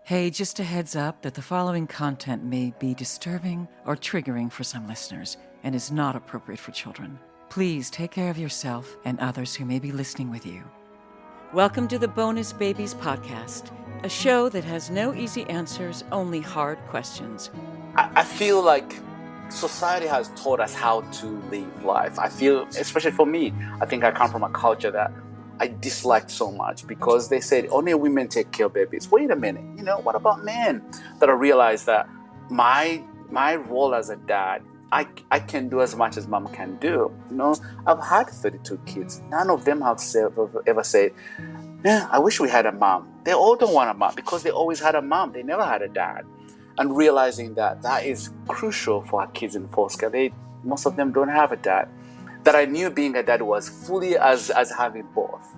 Hey, just a heads up that the following content may be disturbing or triggering for some listeners and is not appropriate for children. Please take care of yourself and others who may be listening with you. Welcome to the Bonus Babies Podcast, a show that has no easy answers, only hard questions. I feel like society has taught us how to live life. I feel, especially for me, I think I come from a culture that I disliked so much because they said only women take care of babies. Wait a minute, what about men? That I realized that my role as a dad, I can do as much as mom can do. I've had 32 kids. None of them have ever said, yeah, I wish we had a mom. They all don't want a mom because they always had a mom. They never had a dad. And realizing that is crucial for our kids in foster care. Most of them don't have a dad. That I knew being a dad was fully as having both,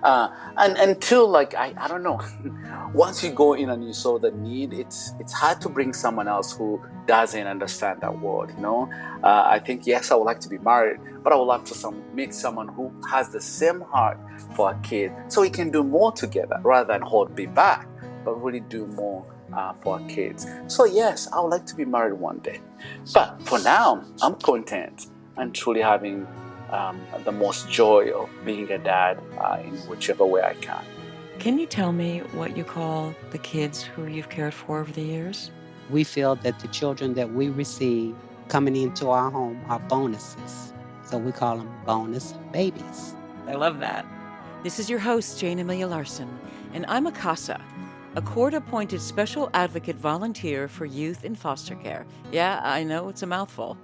and until I don't know, once you go in and you saw the need, it's hard to bring someone else who doesn't understand that word. I think yes, I would like to be married, but I would love to meet someone who has the same heart for a kid, so we can do more together rather than hold me back, but really do more for our kids. So yes, I would like to be married one day, but for now, I'm content and truly having the most joy of being a dad in whichever way I can. Can you tell me what you call the kids who you've cared for over the years? We feel that the children that we receive coming into our home are bonuses. So we call them bonus babies. I love that. This is your host, Jayne Amelia Larson, and I'm a CASA, a court-appointed special advocate volunteer for youth in foster care. Yeah, I know it's a mouthful.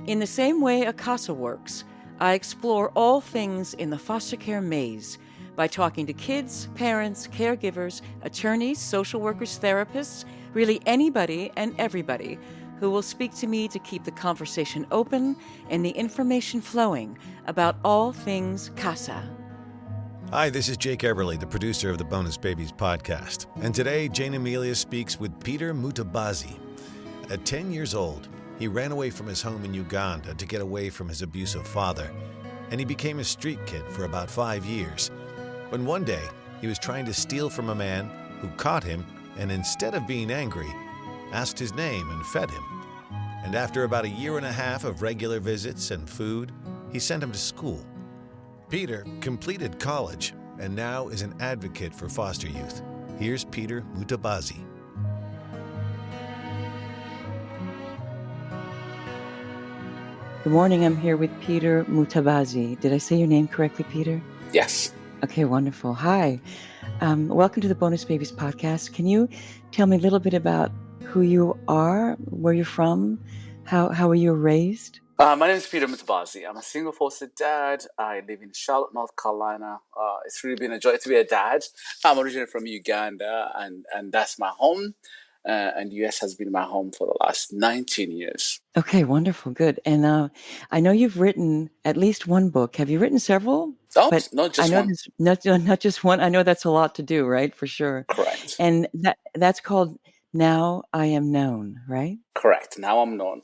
In the same way a CASA works, I explore all things in the foster care maze by talking to kids, parents, caregivers, attorneys, social workers, therapists, really anybody and everybody who will speak to me to keep the conversation open and the information flowing about all things CASA. Hi, this is Jake Everly, the producer of the Bonus Babies podcast. And today, Jayne Amelia speaks with Peter Mutabazi. At 10 years old, he ran away from his home in Uganda to get away from his abusive father, and he became a street kid for about 5 years. When one day, he was trying to steal from a man who caught him and instead of being angry, asked his name and fed him. And after about 1.5 years of regular visits and food, he sent him to school. Peter completed college and now is an advocate for foster youth. Here's Peter Mutabazi. Good morning, I'm here with Peter Mutabazi. Did I say your name correctly, Peter? Yes. Okay, wonderful. Hi. Welcome to the Bonus Babies podcast. Can you tell me a little bit about who you are, where you're from, how were you raised? My name is Peter Mutabazi. I'm a single foster dad. I live in Charlotte, North Carolina. It's really been a joy to be a dad. I'm originally from Uganda, and that's my home. And US has been my home for the last 19 years. Okay, wonderful, good. And I know you've written at least one book. Have you written several? Oh, But not I just know one. not just one. I know that's a lot to do, right? For sure. Correct. And that's called Now I Am Known, right? Correct. Now I'm known.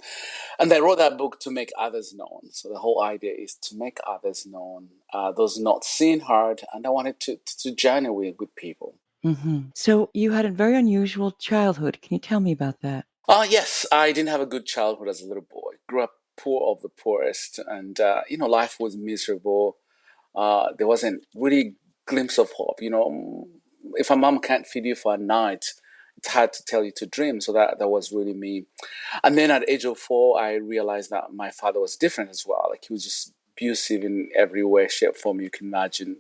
And I wrote that book to make others known. So the whole idea is to make others known, those not seen, heard, and I wanted to journey with people. Mm-hmm. So you had a very unusual childhood. Can you tell me about that? Yes, I didn't have a good childhood as a little boy. Grew up poor of the poorest, and life was miserable. There wasn't really glimpse of hope. If a mom can't feed you for a night, it's hard to tell you to dream. So that was really me. And then at the age of 4, I realized that my father was different as well. Like he was just abusive in every way, shape, form you can imagine,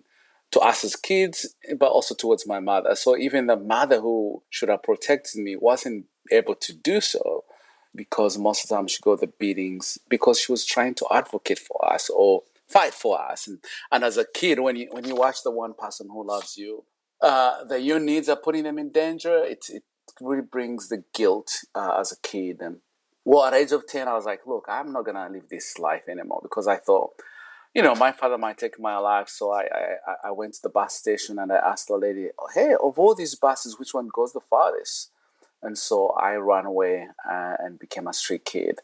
to us as kids, but also towards my mother. So even the mother who should have protected me wasn't able to do so because most of the time she got the beatings because she was trying to advocate for us or fight for us. And as a kid, when you watch the one person who loves you, that your needs are putting them in danger, it really brings the guilt as a kid. And well, at the age of 10, I was like, look, I'm not gonna live this life anymore because I thought, my father might take my life. So I went to the bus station and I asked the lady, hey, of all these buses, which one goes the farthest? And so I ran away and became a street kid.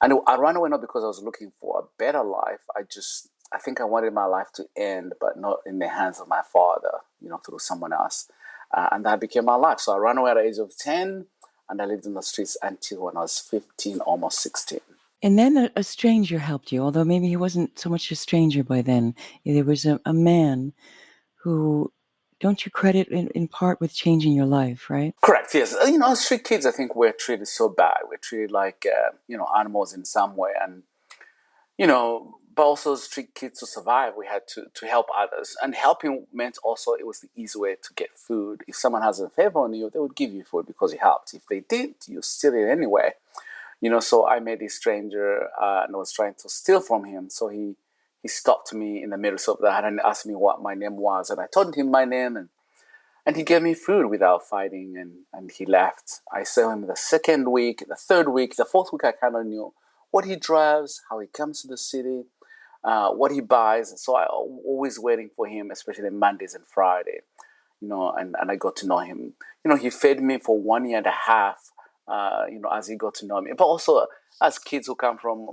And I ran away not because I was looking for a better life. I think I wanted my life to end, but not in the hands of my father, through someone else. And that became my life. So I ran away at the age of 10, and I lived in the streets until when I was 15, almost 16. And then a stranger helped you, although maybe he wasn't so much a stranger by then. There was a man who, don't you credit in part with changing your life, right? Correct, yes. As street kids, I think we're treated so bad. We're treated like, animals in some way. And, but also as street kids to survive, we had to help others. And helping meant also it was the easy way to get food. If someone has a favor on you, they would give you food because you helped. If they did, you steal it anyway. So I met this stranger and I was trying to steal from him. So he stopped me in the middle of that and asked me what my name was. And I told him my name, and he gave me food without fighting, and he left. I saw him the second week, the third week, the fourth week. I kind of knew what he drives, how he comes to the city, what he buys. So I always waiting for him, especially Mondays and Friday. And I got to know him. He fed me for 1 year and a half, as he got to know me. But also, as kids who come from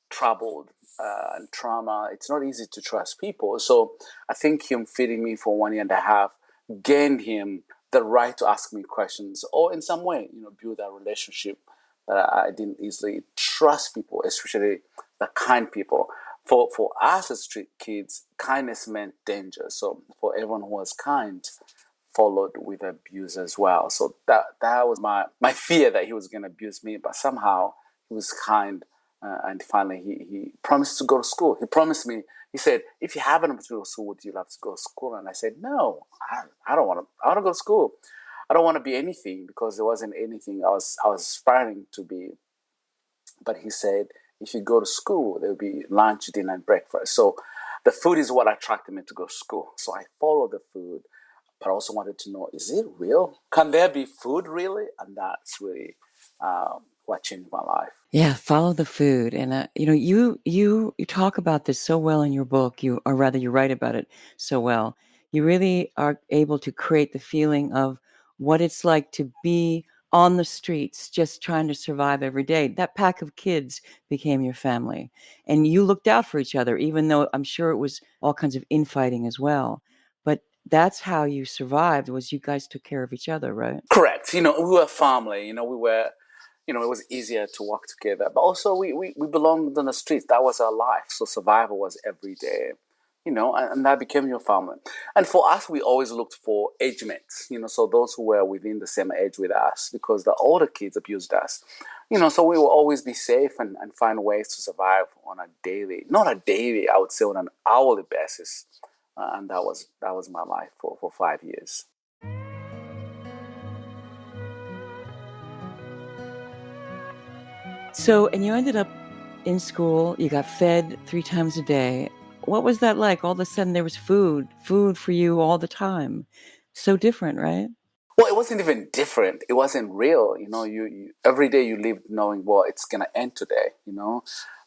troubled and trauma, it's not easy to trust people. So I think him feeding me for 1 year and a half gained him the right to ask me questions, or in some way, build that relationship that I didn't easily trust people, especially the kind people. For us as street kids, kindness meant danger. So for everyone who was kind, followed with abuse as well. So that was my fear that he was going to abuse me, but somehow he was kind, and finally he promised to go to school. He promised me. He said, "If you have an opportunity to go to school, would you love to go to school?" And I said, "No, I don't want to. I want to go to school. I don't want to be anything," because there wasn't anything I was aspiring to be. But he said, if you go to school, there'll be lunch, dinner, and breakfast. So the food is what attracted me to go to school. So I followed the food, but I also wanted to know, is it real? Can there be food really? And that's really what changed my life. Yeah, follow the food. And you talk about this so well in your book. You write about it so well. You really are able to create the feeling of what it's like to be on the streets, just trying to survive every day. That pack of kids became your family, and you looked out for each other, even though I'm sure it was all kinds of infighting as well. But that's how you survived, was you guys took care of each other, right? Correct. We were family. We were, it was easier to work together. But also we belonged on the streets. That was our life. So survival was every day, and that became your family. And for us, we always looked for age mates, so those who were within the same age with us, because the older kids abused us. So we will always be safe and find ways to survive on a daily, not a daily, I would say on an hourly basis. And that was my life for 5 years. So, and you ended up in school, you got fed 3 times a day. What was that like? All of a sudden there was food for you all the time. So different, right? Well, it wasn't even different. It wasn't real. You every day you lived knowing, well, it's gonna end today.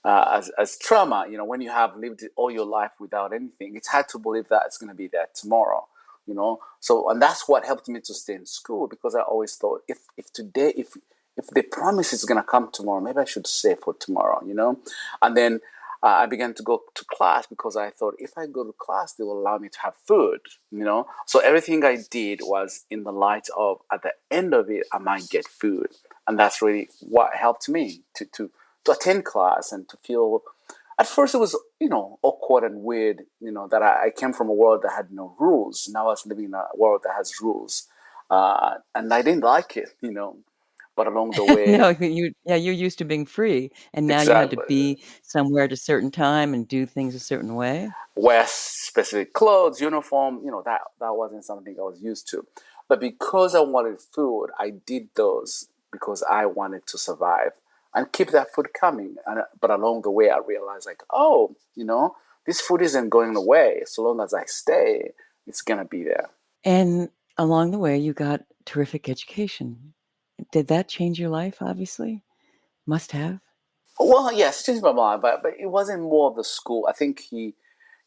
As trauma, when you have lived all your life without anything, it's hard to believe that it's gonna be there tomorrow. So, and that's what helped me to stay in school, because I always thought, if today, if the promise is gonna come tomorrow, maybe I should save for tomorrow. And then I began to go to class because I thought, if I go to class, they will allow me to have food, So everything I did was in the light of, at the end of it, I might get food. And that's really what helped me to attend class and to feel, at first it was, awkward and weird, that I came from a world that had no rules. Now I was living in a world that has rules. And I didn't like it, but along the way. No, you're used to being free, and now you had to Exactly. be somewhere at a certain time and do things a certain way. Wear specific clothes, uniform, that wasn't something I was used to. But because I wanted food, I did those because I wanted to survive and keep that food coming. But along the way, I realized, like, oh, this food isn't going away. So long as I stay, it's going to be there. And along the way, you got terrific education. Did that change your life, obviously? Must have. Well, yes, changed my mind, but it wasn't more of the school. I think he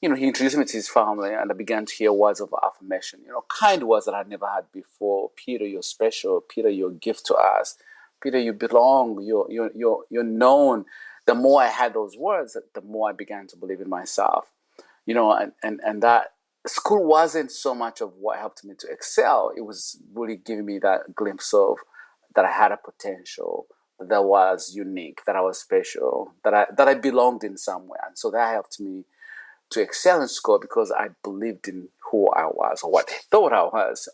introduced me to his family, and I began to hear words of affirmation. Kind words that I'd never had before. Peter, you're special. Peter, you're a gift to us. Peter, you belong. You're known. The more I had those words, the more I began to believe in myself. And school wasn't so much of what helped me to excel. It was really giving me that glimpse of that I had a potential, that was unique, that I was special, that I belonged in somewhere. And so that helped me to excel in school because I believed in who I was or what they thought I was.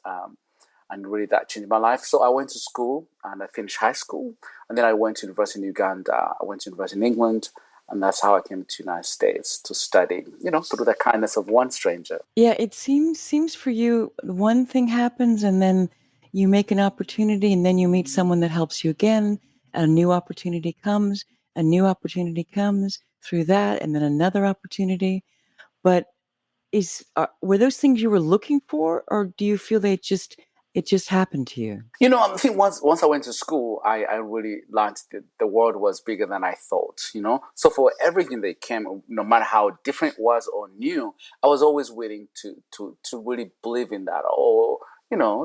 And really that changed my life. So I went to school and I finished high school. And then I went to university in Uganda. I went to university in England. And that's how I came to the United States to study, through the kindness of one stranger. Yeah, it seems for you one thing happens and then you make an opportunity and then you meet someone that helps you again. A new opportunity comes, through that, and then another opportunity. But were those things you were looking for, or do you feel it just happened to you? I think once I went to school, I really learned that the world was bigger than I thought. So for everything that came, no matter how different it was or new, I was always willing to really believe in that, or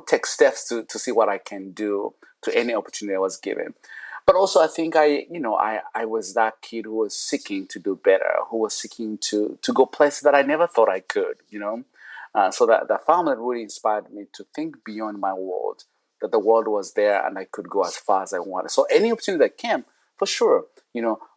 take steps to see what I can do to any opportunity I was given. But also, I think I was that kid who was seeking to do better, who was seeking to go places that I never thought I could. So that family really inspired me to think beyond my world, that the world was there and I could go as far as I wanted. So any opportunity that came, for sure.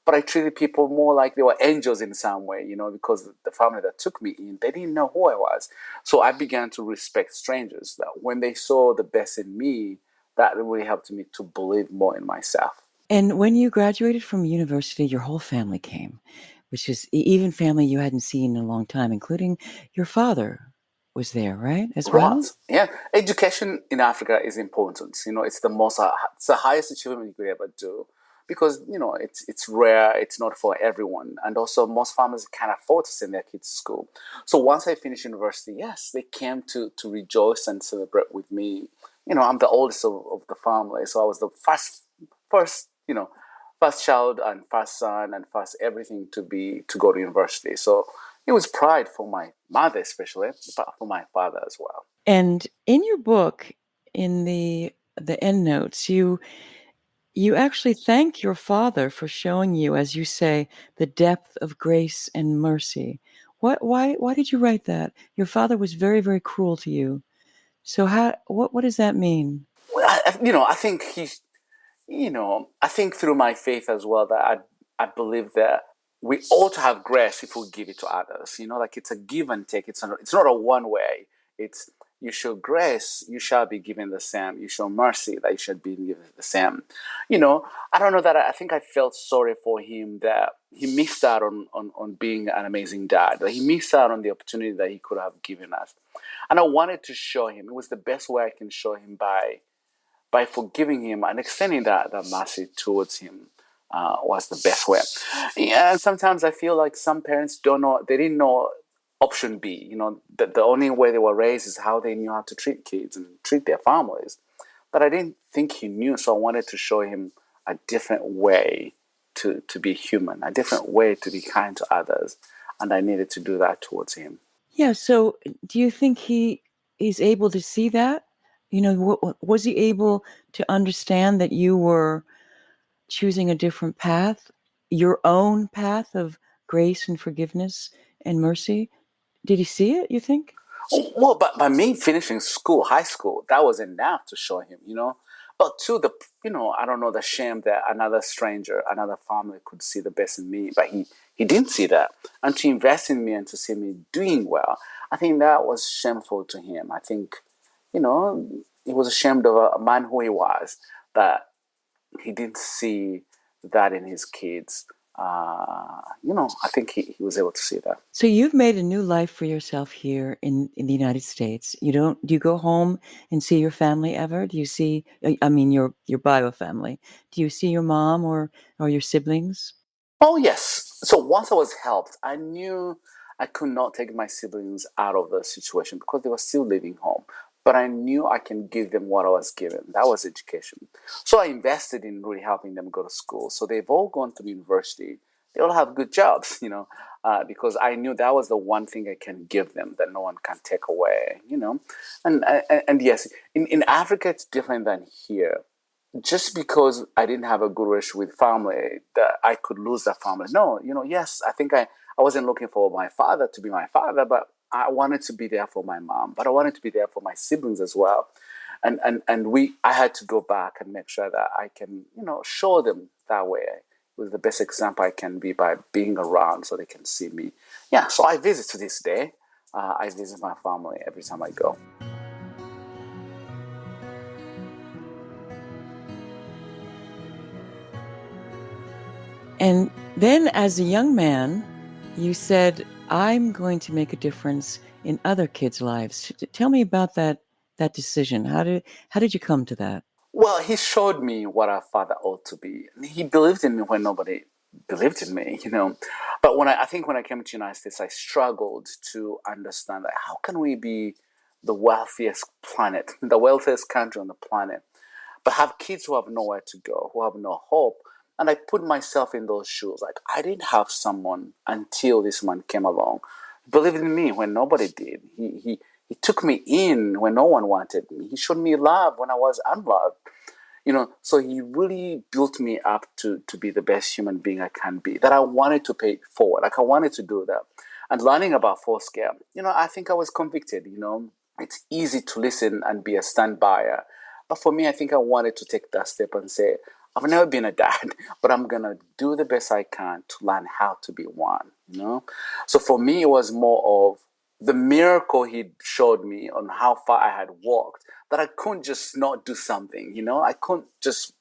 But I treated people more like they were angels in some way, because the family that took me in, they didn't know who I was. So I began to respect strangers, that when they saw the best in me, that really helped me to believe more in myself. And when you graduated from university, your whole family came, which is even family you hadn't seen in a long time, including your father was there, right? As well? Right. Yeah. Education in Africa is important. It's it's the highest achievement you could ever do because, it's rare. It's not for everyone. And also most families can't afford to send their kids to school. So once I finished university, yes, they came to rejoice and celebrate with me. I'm the oldest of the family. So I was the first child and first son and first everything to go to university. So it was pride for my mother, especially, but for my father as well. And in your book, in the end notes, you actually thank your father for showing you, as you say, the depth of grace and mercy. Why did you write that? Your father was very, very cruel to you. So what does that mean? Well, I think I think through my faith as well that I believe that we ought to have grace if we give it to others. Like it's a give and take. It's not a one way. It's you show grace, you shall be given the same. You show mercy, that you should be given the same. I don't know that I think I felt sorry for him that he missed out on being an amazing dad. That he missed out on the opportunity that he could have given us. And I wanted to show him. It was the best way I can show him by forgiving him and extending that mercy towards him was the best way. Yeah, and sometimes I feel like some parents they didn't know option B. The only way they were raised is how they knew how to treat kids and treat their families. But I didn't think he knew, so I wanted to show him a different way to be human, a different way to be kind to others. And I needed to do that towards him. Yeah, so do you think he's able to see that? Was he able to understand that you were choosing a different path, your own path of grace and forgiveness and mercy? Did he see it, you think? Well, but by me finishing school, high school, that was enough to show him. But to I don't know, the shame that another stranger, another family could see the best in me, but he didn't see that. And to invest in me and to see me doing well, I think that was shameful to him. I think, he was ashamed of a man who he was, that he didn't see that in his kids. I think he was able to see that. So you've made a new life for yourself here in the United States. Do you go home and see your family ever? Do you see, I mean, your bio family? Do you see your mom or your siblings? Oh, yes. So once I was helped, I knew I could not take my siblings out of the situation because they were still living home. But I knew I can give them what I was given. That was education. So I invested in really helping them go to school. So they've all gone to university. They all have good jobs, because I knew that was the one thing I can give them that no one can take away. And yes, in Africa, it's different than here. Just because I didn't have a good relationship with family, that I could lose that family. No, yes, I think I wasn't looking for my father to be my father, but I wanted to be there for my mom, but I wanted to be there for my siblings as well. I had to go back and make sure that I can, show them that way. It was the best example I can be by being around so they can see me. Yeah, so I visit to this day. I visit my family every time I go. And then as a young man, you said, I'm going to make a difference in other kids' lives. Tell me about that decision. How did you come to that? Well, he showed me what a father ought to be. He believed in me when nobody believed in me, But I think when I came to the United States, I struggled to understand that how can we be the wealthiest planet, the wealthiest country on the planet, but have kids who have nowhere to go, who have no hope. And I put myself in those shoes. Like, I didn't have someone until this man came along. He believed in me when nobody did. He took me in when no one wanted me. He showed me love when I was unloved. So he really built me up to be the best human being I can be, that I wanted to pay it forward. Like, I wanted to do that. And learning about foster, I think I was convicted. It's easy to listen and be a stand-byer. But for me, I think I wanted to take that step and say, I've never been a dad, but I'm going to do the best I can to learn how to be one. So for me, it was more of the miracle he showed me on how far I had walked, that I couldn't just not do something. I couldn't just,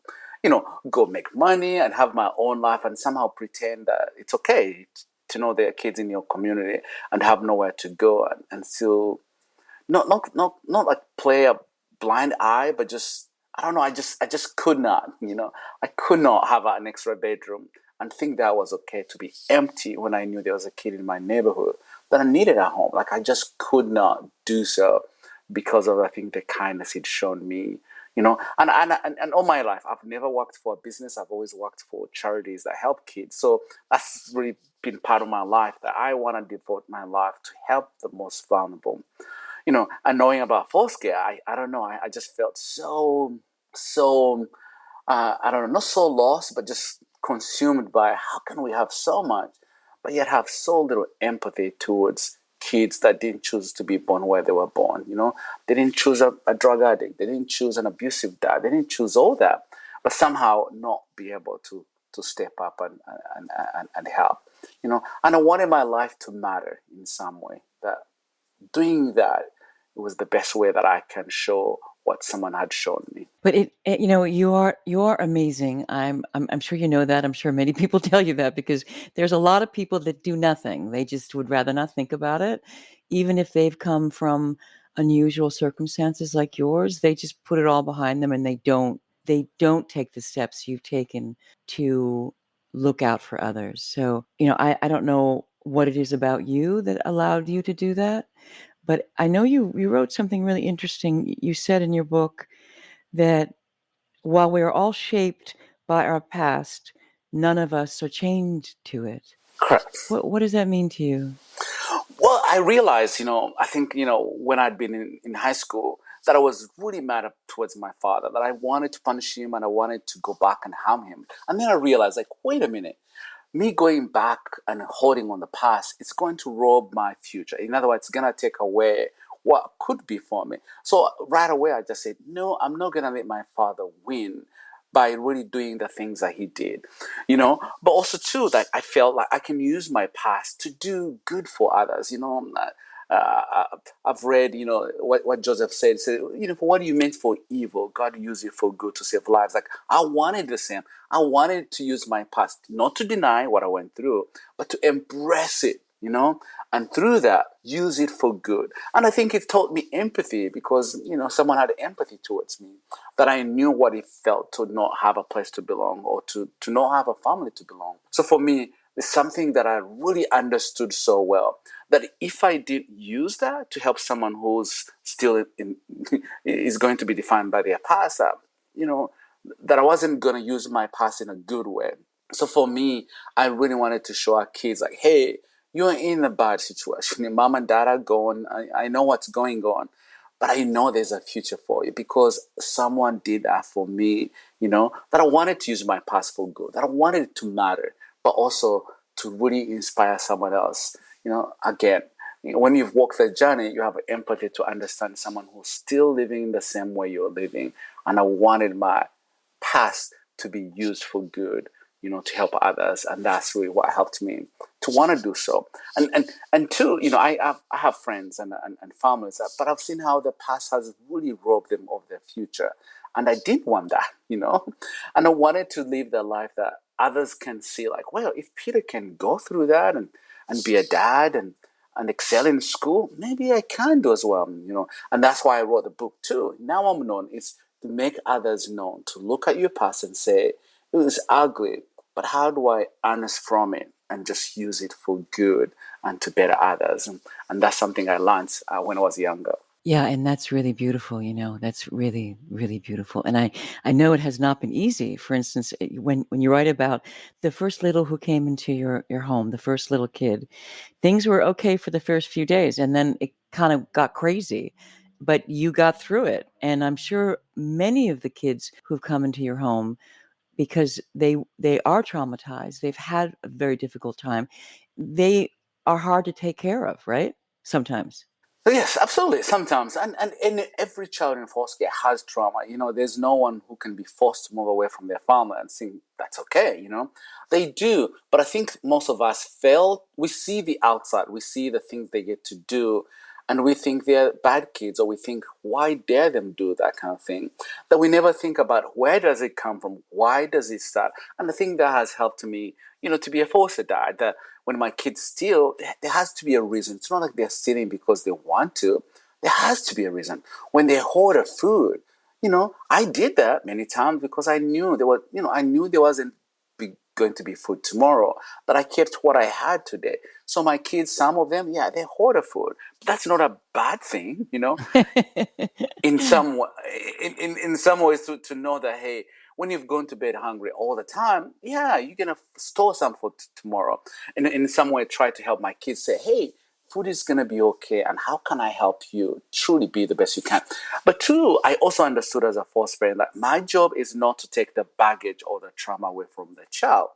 go make money and have my own life and somehow pretend that it's okay to know there are kids in your community and have nowhere to go and still not like play a blind eye, but just, I don't know. I just could not, I could not have an extra bedroom and think that was okay to be empty when I knew there was a kid in my neighborhood that I needed at home. Like, I just could not do so because of, I think, the kindness he'd shown me. And all my life, I've never worked for a business. I've always worked for charities that help kids. So that's really been part of my life, that I want to devote my life to help the most vulnerable. And knowing about foster, I don't know, I just felt so, I don't know, not so lost, but just consumed by how can we have so much, but yet have so little empathy towards kids that didn't choose to be born where they were born. They didn't choose a drug addict. They didn't choose an abusive dad. They didn't choose all that, but somehow not be able to step up and help. And I wanted my life to matter in some way, that doing that, it was the best way that I can show what someone had shown me. But you are amazing. I'm sure you know that. I'm sure many people tell you that, because there's a lot of people that do nothing. They just would rather not think about it, even if they've come from unusual circumstances like yours. They just put it all behind them, and they don't take the steps you've taken to look out for others. So I don't know what it is about you that allowed you to do that, but I know you wrote something really interesting. You said in your book that while we are all shaped by our past, none of us are chained to it. Correct. What does that mean to you? Well, I realized, I think, when I'd been in high school, that I was really mad towards my father, that I wanted to punish him and I wanted to go back and harm him. And then I realized, like, wait a minute. Me going back and holding on the past, it's going to rob my future. In other words, it's going to take away what could be for me. So right away, I just said, no, I'm not going to let my father win by really doing the things that he did, But also, too, that I felt like I can use my past to do good for others, I've read, what Joseph said. He said, for what you meant for evil, God used it for good to save lives. Like, I wanted the same. I wanted to use my past, not to deny what I went through, but to embrace it, and through that, use it for good. And I think it taught me empathy because, someone had empathy towards me, that I knew what it felt to not have a place to belong or to not have a family to belong. So for me, it's something that I really understood so well, that if I did use that to help someone who's still is going to be defined by their past, that I wasn't going to use my past in a good way. So for me, I really wanted to show our kids, like, hey, you're in a bad situation. Your mom and dad are gone. I know what's going on, but I know there's a future for you because someone did that for me, that I wanted to use my past for good, that I wanted it to matter, but also to really inspire someone else, again, when you've walked the journey, you have empathy to understand someone who's still living the same way you're living. And I wanted my past to be used for good, to help others, and that's really what helped me to want to do so. And two, I have friends and families, but I've seen how the past has really robbed them of their future, and I didn't want that, and I wanted to live the life that others can see, like, well, if Peter can go through that and be a dad and excel in school, maybe I can do as well, and that's why I wrote the book too. Now I'm known. It's to make others known, to look at your past and say, it was ugly, but how do I harness from it and just use it for good and to better others? And that's something I learned when I was younger. Yeah, and that's really beautiful, that's really, really beautiful. And I know it has not been easy. For instance, when you write about the first little who came into your home, the first little kid, things were okay for the first few days, and then it kind of got crazy. But you got through it. And I'm sure many of the kids who've come into your home, because they are traumatized, they've had a very difficult time, they are hard to take care of, right? Sometimes. Yes, absolutely. Sometimes, and every child in foster care has trauma. There's no one who can be forced to move away from their family and think that's okay. They do, but I think most of us fail. We see the outside, we see the things they get to do, and we think they're bad kids, or we think, why dare them do that kind of thing? That we never think about, where does it come from? Why does it start? And I think that has helped me, to be a foster dad. That when my kids steal, there has to be a reason. It's not like they're stealing because they want to. There has to be a reason. When they hoard food, I did that many times because I knew there wasn't going to be food tomorrow, but I kept what I had today. So my kids, some of them, yeah, they hoard food. But that's not a bad thing, in some in some ways, to know that, hey, when you've gone to bed hungry all the time, yeah, you're gonna store some for tomorrow. And in some way, try to help my kids say, hey, food is gonna be okay, and how can I help you truly be the best you can? But two, I also understood as a foster parent that my job is not to take the baggage or the trauma away from the child.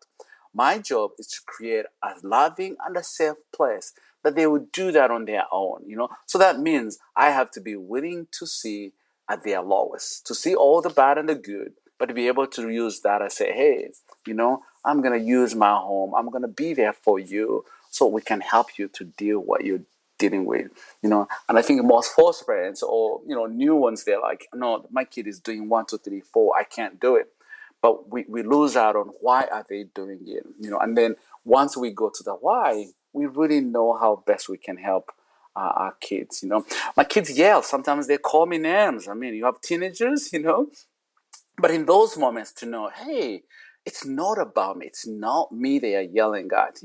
My job is to create a loving and a safe place that they would do that on their own, So that means I have to be willing to see at their lowest, to see all the bad and the good, but to be able to use that and say, hey, I'm going to use my home. I'm going to be there for you so we can help you to deal what you're dealing with, And I think most foster parents or, new ones, they're like, no, my kid is doing 1, 2, 3, 4. I can't do it. But we lose out on why are they doing it, And then once we go to the why, we really know how best we can help our kids, My kids yell. Sometimes they call me names. I mean, you have teenagers, But in those moments to know, hey, it's not about me. It's not me they are yelling at,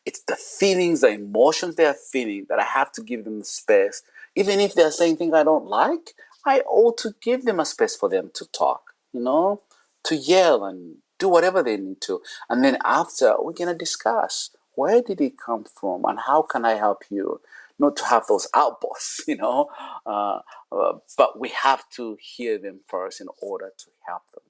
It's the feelings, the emotions they are feeling that I have to give them the space. Even if they're saying things I don't like, I ought to give them a space for them to talk, to yell and do whatever they need to. And then after, we're going to discuss, where did it come from and how can I help you? Not to have those outbursts, but we have to hear them first in order to help them.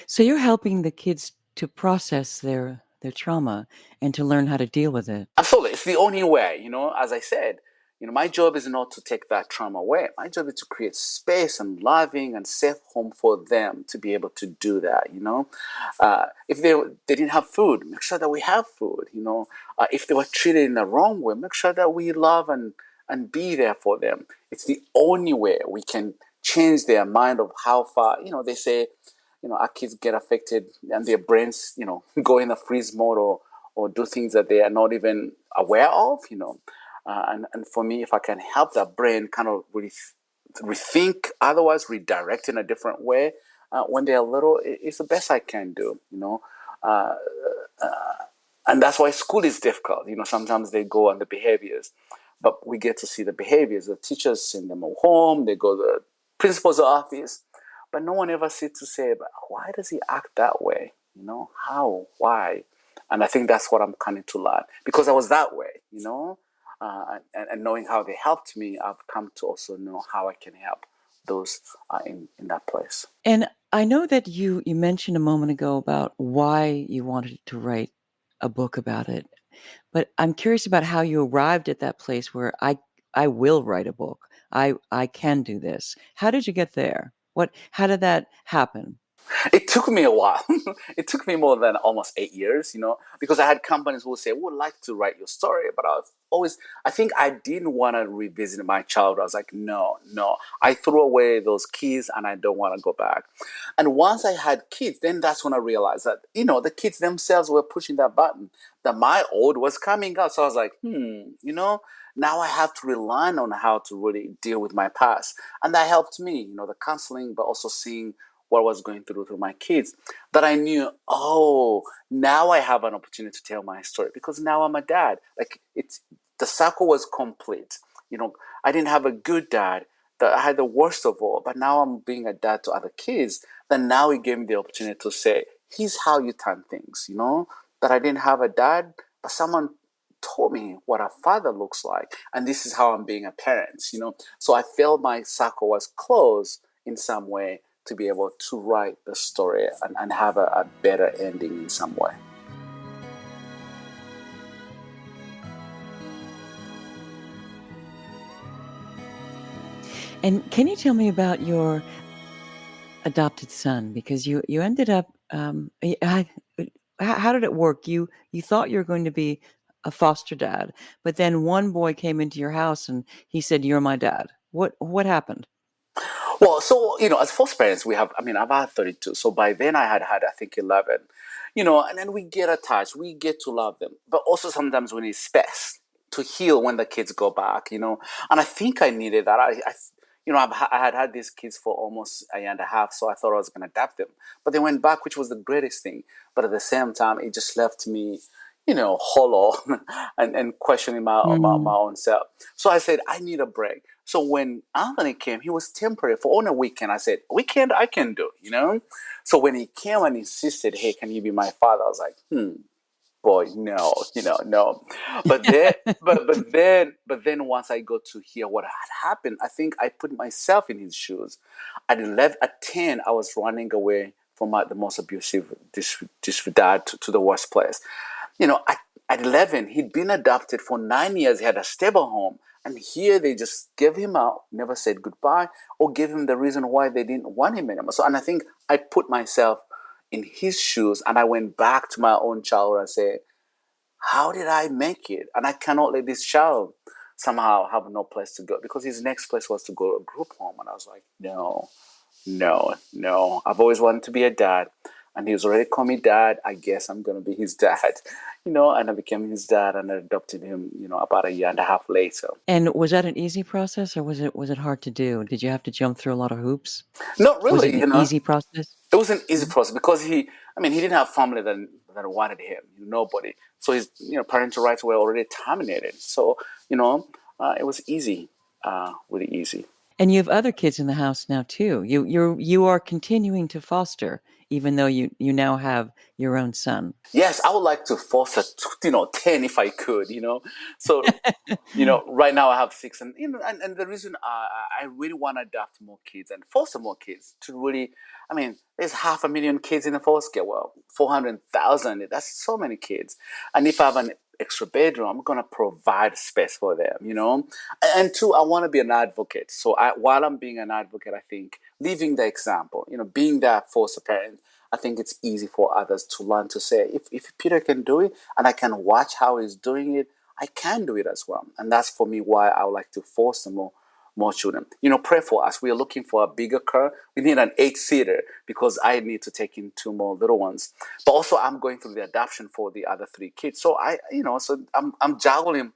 So you're helping the kids to process their trauma and to learn how to deal with it. Absolutely. It's the only way, as I said, my job is not to take that trauma away. My job is to create space and loving and safe home for them to be able to do that, If they didn't have food, make sure that we have food, If they were treated in the wrong way, make sure that we love and be there for them. It's the only way we can change their mind of how far, they say, our kids get affected and their brains, go in a freeze mode or do things that they are not even aware of, and for me, if I can help that brain kind of rethink, otherwise redirect in a different way when they're little, it's the best I can do, and that's why school is difficult. Sometimes they go on the behaviors, but we get to see the behaviors. The teachers send them home, they go to the principal's office, but no one ever sits to say, but why does he act that way? How, why? And I think that's what I'm coming to learn, because I was that way, and knowing how they helped me, I've come to also know how I can help those in that place. And I know that you mentioned a moment ago about why you wanted to write a book about it. But I'm curious about how you arrived at that place where I will write a book. I can do this. How did you get there? How did that happen? It took me a while. It took me more than almost 8 years, because I had companies who would say, "We would like to write your story," but I think I didn't want to revisit my childhood. I was like, no, no. I threw away those keys and I don't want to go back. And once I had kids, then that's when I realized that, the kids themselves were pushing that button, that my old was coming out. So I was like, now I have to rely on how to really deal with my past. And that helped me, the counseling, but also seeing what I was going through my kids, that I knew, now I have an opportunity to tell my story because now I'm a dad. Like the cycle was complete. I didn't have a good dad. I had the worst of all, but now I'm being a dad to other kids. Then now it gave me the opportunity to say, here's how you turn things, that I didn't have a dad, but someone told me what a father looks like. And this is how I'm being a parent, So I felt my cycle was closed in some way to be able to write the story and have a better ending in some way. And can you tell me about your adopted son? Because you ended up, how did it work? You thought you were going to be a foster dad, but then one boy came into your house and he said, "You're my dad." What happened? Well, so, as foster parents, I've had 32. So by then I had, I think, 11, and then we get attached. We get to love them. But also sometimes we need space to heal when the kids go back, And I think I needed that. I had these kids for almost a year and a half, so I thought I was going to adapt them. But they went back, which was the greatest thing. But at the same time, it just left me, hollow and questioning my own self. So I said, I need a break. So when Anthony came, he was temporary for only a weekend. I said, weekend, I can do, So when he came and insisted, hey, can you be my father? I was like, boy, no, no. But then once I got to hear what had happened, I think I put myself in his shoes. At 10, I was running away from the most abusive dad to the worst place. At 11, he'd been adopted for 9 years. He had a stable home. And here they just gave him out, never said goodbye, or gave him the reason why they didn't want him anymore. And I think I put myself in his shoes and I went back to my own childhood and said, how did I make it? And I cannot let this child somehow have no place to go, because his next place was to go to a group home. And I was like, no, no, no. I've always wanted to be a dad. And he was already called me dad. I guess I'm going to be his dad, and I became his dad and I adopted him, about a year and a half later. And was that an easy process, or was it hard to do? Did you have to jump through a lot of hoops? Not Was really, it an easy process? It was an easy process because he didn't have family that wanted him, nobody. So his, parental rights were already terminated. So, it was easy, really easy. And you have other kids in the house now too. You are continuing to foster, even though you now have your own son. Yes, I would like to foster, 10 if I could, So, right now I have 6, and and the reason I really want to adopt more kids and foster more kids to really, there's 500,000 kids in the foster care. Well, 400,000. That's so many kids, and if I have an extra bedroom, I'm gonna provide space for them, And two, I want to be an advocate. So while I'm being an advocate, I think leaving the example, being that foster parent, I think it's easy for others to learn to say, if Peter can do it and I can watch how he's doing it, I can do it as well. And that's for me why I would like to foster more children. Pray for us. We are looking for a bigger car. We need an 8-seater because I need to take in 2 more little ones. But also I'm going through the adoption for the other 3 kids. So I'm juggling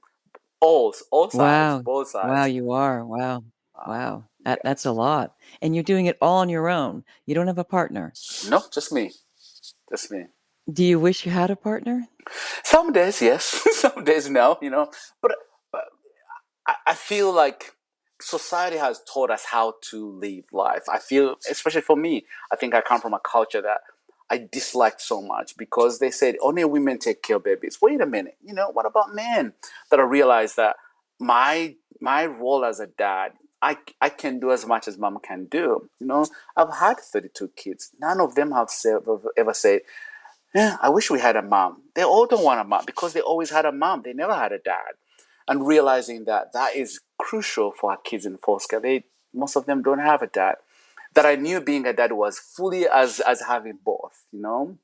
all sides, Wow. both sides. Wow, you are. Wow. Wow. That's a lot. And you're doing it all on your own. You don't have a partner. No, just me. Just me. Do you wish you had a partner? Some days, yes. Some days, no, But I feel like society has taught us how to live life. I feel, especially for me, I think I come from a culture that I disliked so much because they said only women take care of babies. Wait a minute, what about men? That I realized that my role as a dad, I can do as much as mom can do. I've had 32 kids. None of them have ever said, Yeah, I wish we had a mom. They all don't want a mom because they always had a mom. They never had a dad. And realizing that that is crucial for our kids in foster care. Most of them don't have a dad. That I knew being a dad was fully as having both, you know.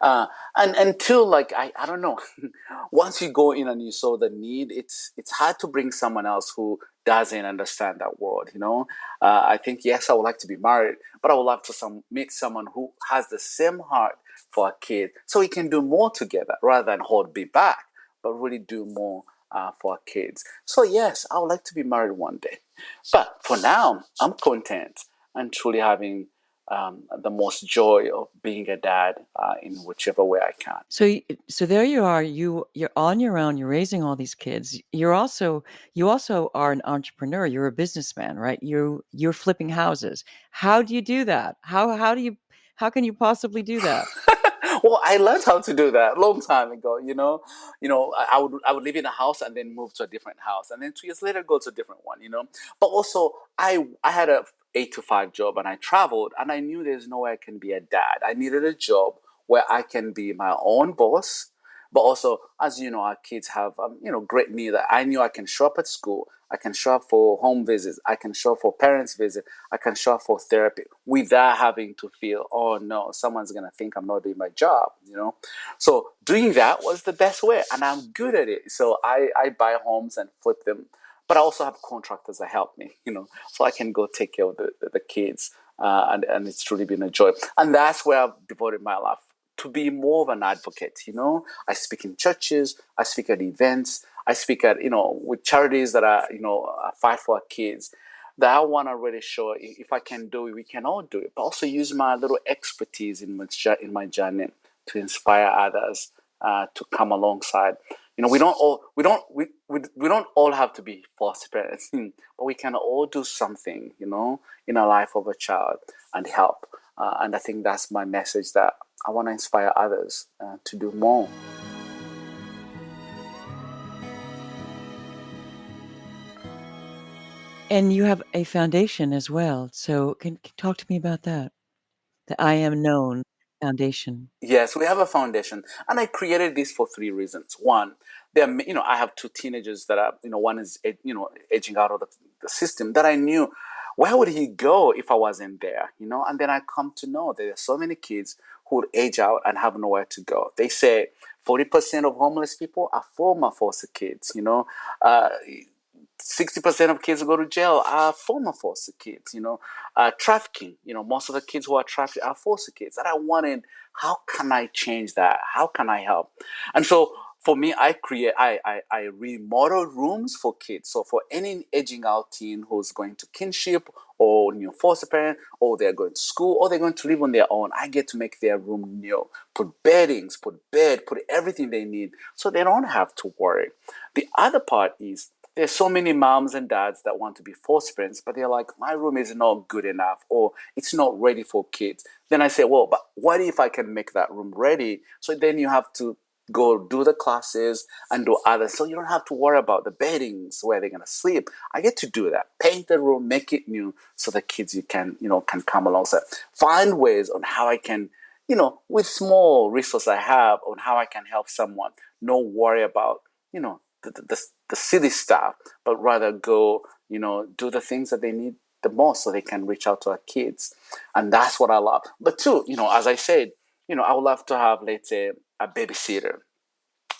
uh, and until like I don't know, once you go in and you saw the need, it's hard to bring someone else who doesn't understand that world, you know. I think yes, I would like to be married, but I would love to meet someone who has the same heart for a kid, so we can do more together rather than hold me back, but really do more for our kids. So yes, I would like to be married one day, but for now, I'm content and truly having the most joy of being a dad in whichever way I can. So there you are. You're on your own. You're raising all these kids. You also are an entrepreneur. You're a businessman, right? You're flipping houses. How do you do that? How can you possibly do that? Well, I learned how to do that a long time ago. I would live in a house and then move to a different house, and then 2 years later go to a different one. But also I had a 8 to 5 job, and I traveled, and I knew there's no way I can be a dad. I needed a job where I can be my own boss. But also, as you know, our kids have great need. I knew I can show up at school. I can show up for home visits. I can show up for parents' visit. I can show up for therapy without having to feel, oh no, someone's gonna think I'm not doing my job. So doing that was the best way, and I'm good at it. So I buy homes and flip them, but I also have contractors that help me, so I can go take care of the kids, and it's truly been a joy. And that's where I've devoted my life to be more of an advocate. I speak in churches, I speak at events, I speak at with charities that are fight for our kids. That I want to really show if I can do it, we can all do it. But also use my little expertise in my journey to inspire others to come alongside. We don't all have to be foster parents, but we can all do something, in the life of a child and help. And I think that's my message, that I want to inspire others to do more. And you have a foundation as well. So can talk to me about that. The I Am Known Foundation. Yes, we have a foundation, and I created this for three reasons. One, I have two teenagers that are, one is, aging out of the system, that I knew, where would he go if I wasn't there. And then I come to know that there are so many kids who would age out and have nowhere to go. They say 40% of homeless people are former foster kids. 60% of kids who go to jail are former foster kids. Trafficking, most of the kids who are trafficked are foster kids. And I wanted, how can I change that? How can I help? And so for me, I remodel rooms for kids. So for any aging out teen who's going to kinship or new foster parent, or they're going to school, or they're going to live on their own, I get to make their room new. Put beddings, put bed, put everything they need, so they don't have to worry. The other part is, there's so many moms and dads that want to be foster parents, but they're like, my room is not good enough, or it's not ready for kids. Then I say, well, but what if I can make that room ready? So then you have to go do the classes and do others. So you don't have to worry about the beddings, where they're going to sleep. I get to do that. Paint the room, make it new, so the kids can come alongside. Find ways on how I can, with small resources I have, on how I can help someone. No worry about, the silly stuff, but rather go, do the things that they need the most, so they can reach out to our kids. And that's what I love. But two, as I said, I would love to have, let's say, a babysitter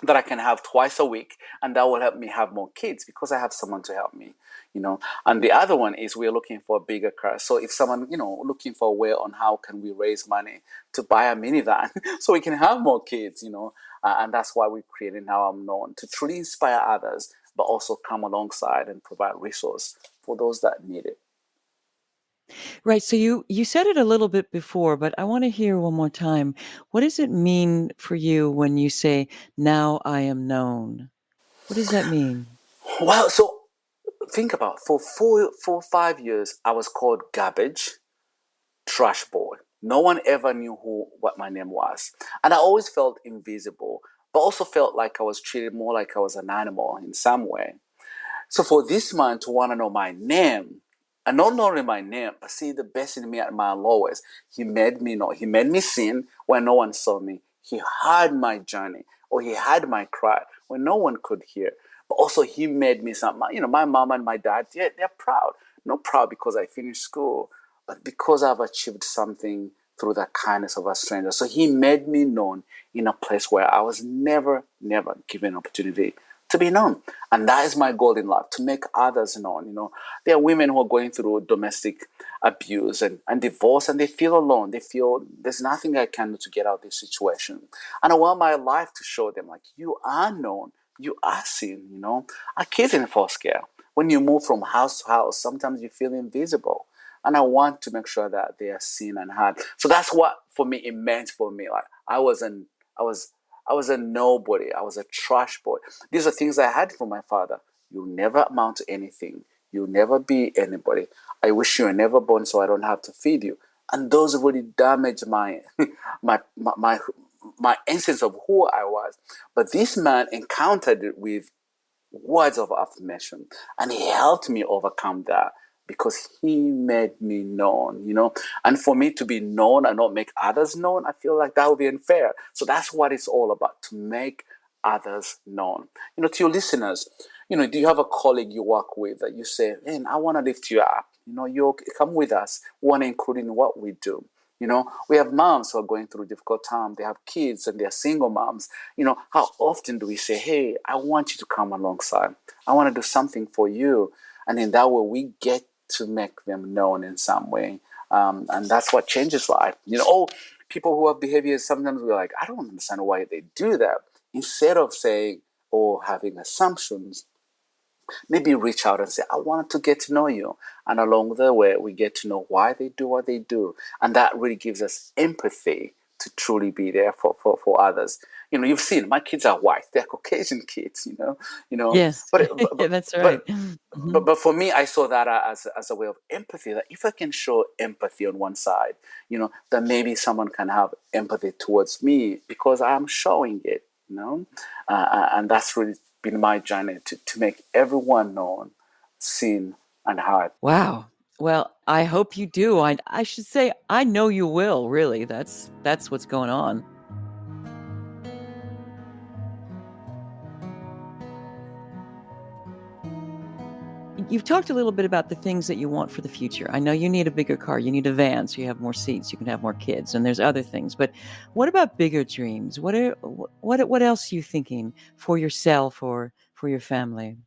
that I can have twice a week, and that will help me have more kids because I have someone to help me. And the other one is, we're looking for a bigger car. So if someone, looking for a way on how can we raise money to buy a minivan so we can have more kids. And that's why we created Now I'm Known, to truly inspire others, but also come alongside and provide resource for those that need it. Right. So you said it a little bit before, but I want to hear one more time. What does it mean for you when you say, now I am known? What does that mean? Well, so think about, for 5 years, I was called garbage, trash boy. No one ever knew what my name was. And I always felt invisible, but also felt like I was treated more like I was an animal in some way. So for this man to want to know my name, And not only my name, but see, the best in me at my lowest, he made me know. He made me sin when no one saw me. He heard my journey, or he heard my cry when no one could hear. But also, he made me something. My mom and my dad, yeah, they're proud. Not proud because I finished school, but because I've achieved something through the kindness of a stranger. So he made me known in a place where I was never given opportunity to be known. And that is my goal in life, to make others known. There are women who are going through domestic abuse and divorce, and they feel alone. They feel there's nothing I can do to get out of this situation. And I want my life to show them, like, you are known, you are seen. Our kids in foster care, when you move from house to house, sometimes you feel invisible. And I want to make sure that they are seen and heard. So that's what, for me, it meant for me. Like, I was a nobody. I was a trash boy. These are things I had from my father. You'll never amount to anything. You'll never be anybody. I wish you were never born so I don't have to feed you. And those really damaged my my essence of who I was. But this man encountered it with words of affirmation, and he helped me overcome that because he made me known. And for me to be known and not make others known, I feel like that would be unfair. So that's what it's all about, to make others known. To your listeners, do you have a colleague you work with that you say, man, I want to lift you up, you come with us, we want to include in what we do. We have moms who are going through a difficult time. They have kids and they're single moms. How often do we say, hey, I want you to come alongside. I want to do something for you. And in that way, we get to make them known in some way. And that's what changes life. People who have behaviors, sometimes we're like, I don't understand why they do that. Instead of saying or having assumptions, maybe reach out and say, I wanted to get to know you. And along the way, we get to know why they do what they do. And that really gives us empathy to truly be there for others. You've seen my kids are white. They're Caucasian kids, Yes, But, yeah, but, that's but, right. but, but for me, I saw that as a way of empathy. That if I can show empathy on one side, then maybe someone can have empathy towards me because I'm showing it, and that's really been my journey to make everyone known, seen, and heard. Wow. Well, I hope you do. I should say I know you will, really. That's what's going on. You've talked a little bit about the things that you want for the future. I know you need a bigger car, you need a van so you have more seats, you can have more kids, and there's other things. But what about bigger dreams? What else are you thinking for yourself or for your family?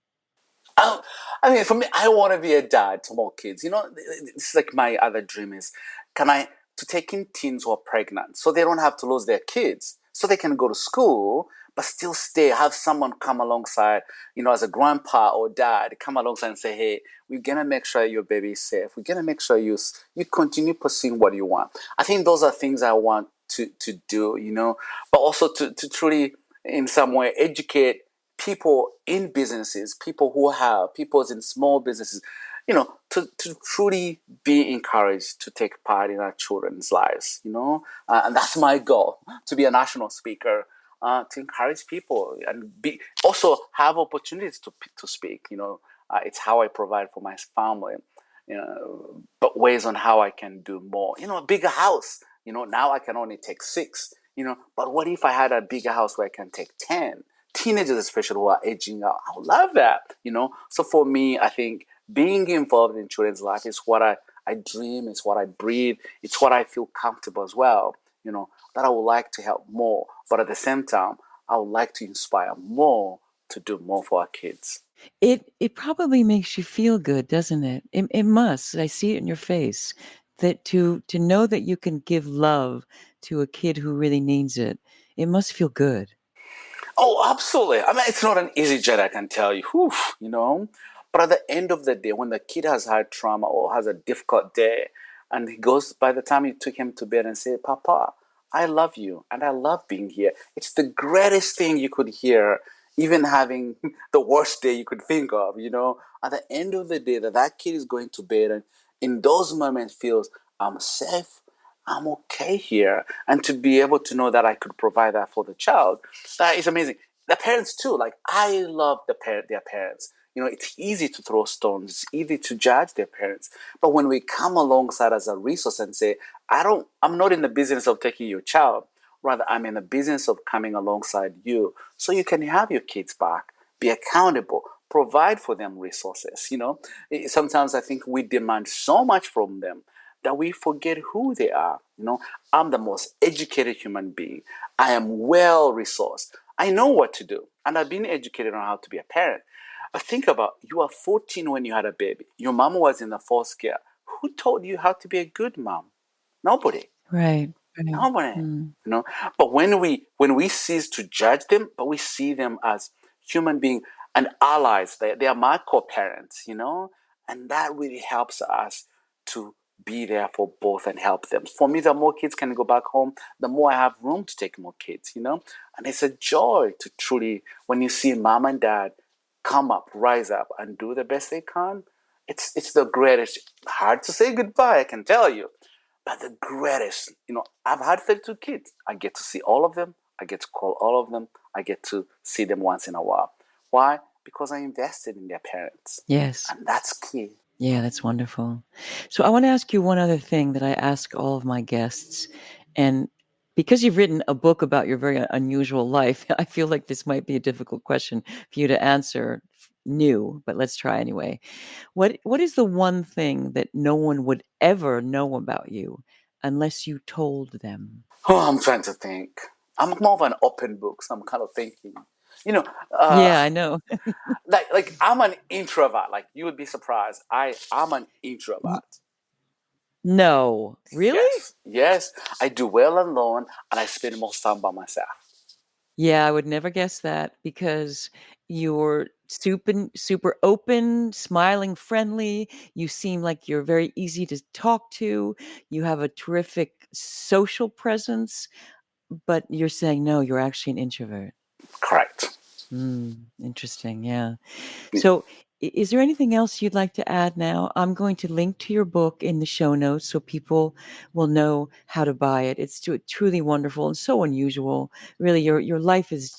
For me, I want to be a dad to more kids. It's like my other dream is, to take in teens who are pregnant so they don't have to lose their kids, so they can go to school but still stay, have someone come alongside, as a grandpa or dad, come alongside and say, hey, we're going to make sure your baby is safe. We're going to make sure you continue pursuing what you want. I think those are things I want to do, but also to truly, in some way, educate people in businesses, people in small businesses, to truly be encouraged to take part in our children's lives, and that's my goal, to be a national speaker, to encourage people and also have opportunities to speak. It's how I provide for my family, but ways on how I can do more. A bigger house. Now I can only take 6. But what if I had a bigger house where I can take 10? Teenagers especially who are aging out, I would love that. So for me, I think being involved in children's life is what I dream, it's what I breathe, it's what I feel comfortable as well, that I would like to help more, but at the same time I would like to inspire more to do more for our kids. It probably makes you feel good, doesn't it? It must. I see it in your face. That to know that you can give love to a kid who really needs it, it must feel good. Oh, absolutely. It's not an easy job, I can tell you. Whew, But at the end of the day, when the kid has had trauma or has a difficult day, and by the time you took him to bed and say, Papa, I love you and I love being here. It's the greatest thing you could hear, even having the worst day you could think of, At the end of the day, that kid is going to bed and in those moments feels, I'm safe, I'm okay here. And to be able to know that I could provide that for the child, that is amazing. The parents too, like I love their parents. It's easy to throw stones. It's easy to judge their parents. But when we come alongside as a resource and say, I'm not in the business of taking your child. Rather, I'm in the business of coming alongside you so you can have your kids back, be accountable, provide for them resources. Sometimes I think we demand so much from them that we forget who they are. I'm the most educated human being. I am well resourced. I know what to do. And I've been educated on how to be a parent. But think about, you were 14 when you had a baby. Your mom was in the fourth gear. Who taught you how to be a good mom? Nobody. Right. Right. Nobody. Mm. But when we cease to judge them, but we see them as human beings and allies, they are my co-parents, and that really helps us to be there for both and help them. For me, the more kids can go back home, the more I have room to take more kids, and it's a joy to truly, when you see mom and dad come up, rise up, and do the best they can, it's the greatest. Hard to say goodbye, I can tell you. But the greatest, I've had 32 kids. I get to see all of them. I get to call all of them. I get to see them once in a while. Why? Because I invested in their parents. Yes. And that's key. Yeah, that's wonderful. So I want to ask you one other thing that I ask all of my guests. And because you've written a book about your very unusual life, I feel like this might be a difficult question for you to answer new, but let's try anyway. What is the one thing that no one would ever know about you unless you told them? Oh, I'm trying to think. I'm more of an open book, so I'm kind of thinking. You know, uh, Yeah, I know. like I'm an introvert. Like you would be surprised. I'm an introvert. No, really? Yes, I do well alone, and I spend most time by myself. Yeah, I would never guess that because you're super open, smiling, friendly. You seem like you're very easy to talk to. You have a terrific social presence, but you're saying no, you're actually an introvert. Correct. Interesting. Yeah. So, is there anything else you'd like to add now? I'm going to link to your book in the show notes so people will know how to buy it. It's truly wonderful and so unusual. Really, your life is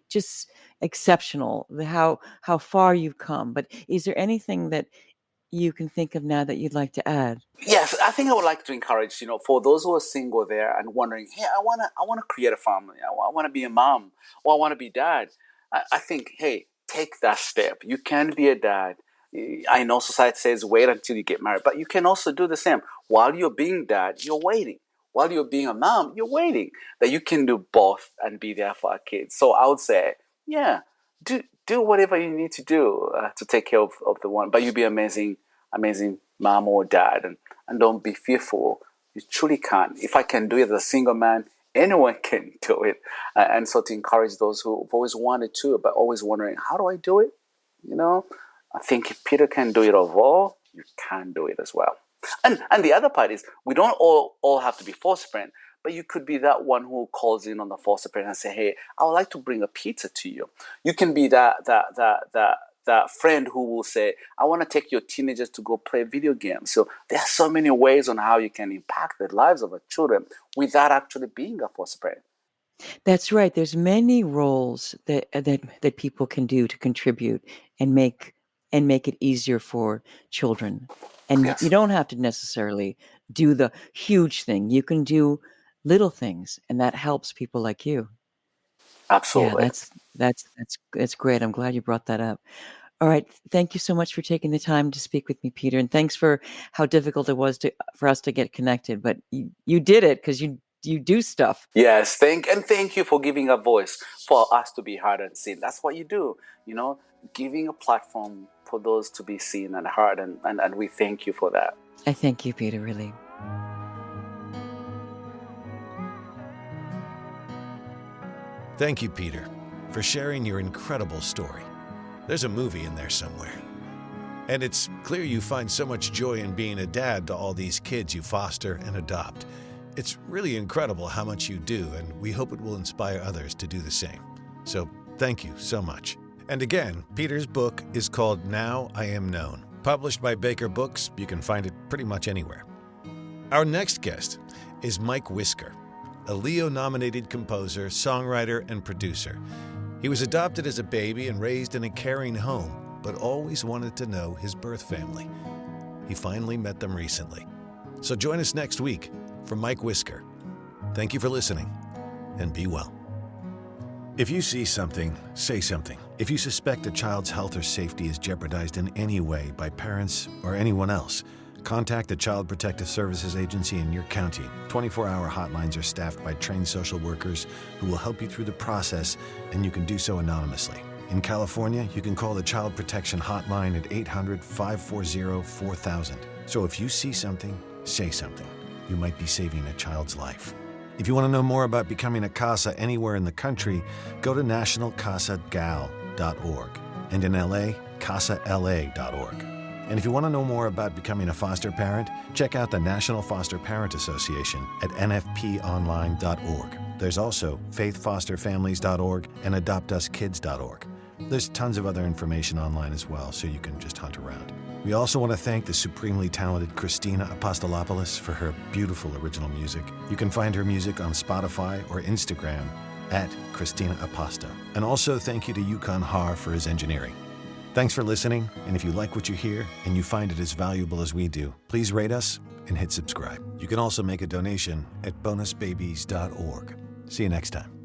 just exceptional. How far you've come. But is there anything that you can think of now that you'd like to add? Yes, I think I would like to encourage, for those who are single there and wondering, hey, I wanna create a family. I wanna be a mom, or I wanna be dad. I think, hey, take that step. You can be a dad. I know society says wait until you get married, but you can also do the same. While you're being dad, you're waiting. While you're being a mom, you're waiting. That you can do both and be there for our kids. So I would say, yeah, do whatever you need to do to take care of the one. But you be amazing mom or dad, and don't be fearful. You truly can. If I can do it as a single man, anyone can do it. And so to encourage those who've always wanted to, but always wondering, how do I do it? I think if Peter can do it of all, you can do it as well. And the other part is, we don't all have to be foster parent, but you could be that one who calls in on the foster parent and say, hey, I would like to bring a pizza to you. You can be that friend who will say, I want to take your teenagers to go play video games. So there are so many ways on how you can impact the lives of our children without actually being a foster parent. That's right. There's many roles that people can do to contribute and make it easier for children. And you Yes, don't have to necessarily do the huge thing. You can do little things, and that helps people like you. Yeah, absolutely. that's great. I'm glad you brought that up. All right, thank you so much for taking the time to speak with me, Peter, and thanks for how difficult it was for us to get connected. But you did it because you do stuff. Yes, thank you for giving a voice for us to be heard and seen. That's what you do, giving a platform for those to be seen and heard, and we thank you for that. I thank you, Peter, really. Thank you, Peter, for sharing your incredible story. There's a movie in there somewhere. And it's clear you find so much joy in being a dad to all these kids you foster and adopt. It's really incredible how much you do, and we hope it will inspire others to do the same. So thank you so much. And again, Peter's book is called Now I Am Known. Published by Baker Books, you can find it pretty much anywhere. Our next guest is Mike Whisker, a Leo-nominated composer, songwriter, and producer. He was adopted as a baby and raised in a caring home, but always wanted to know his birth family. He finally met them recently. So join us next week for Mike Whisker. Thank you for listening, and be well. If you see something, say something. If you suspect a child's health or safety is jeopardized in any way by parents or anyone else, contact the Child Protective Services Agency in your county. 24-hour hotlines are staffed by trained social workers who will help you through the process, and you can do so anonymously. In California, you can call the Child Protection Hotline at 800-540-4000. So if you see something, say something. You might be saving a child's life. If you want to know more about becoming a CASA anywhere in the country, go to nationalcasagal.org, and in LA, casala.org. And if you want to know more about becoming a foster parent, check out the National Foster Parent Association at nfponline.org. There's also faithfosterfamilies.org and adoptuskids.org. There's tons of other information online as well, so you can just hunt around. We also want to thank the supremely talented Christina Apostolopoulos for her beautiful original music. You can find her music on Spotify or Instagram at Christina Aposto. And also thank you to Yukon Har for his engineering. Thanks for listening, and if you like what you hear and you find it as valuable as we do, please rate us and hit subscribe. You can also make a donation at bonusbabies.org. See you next time.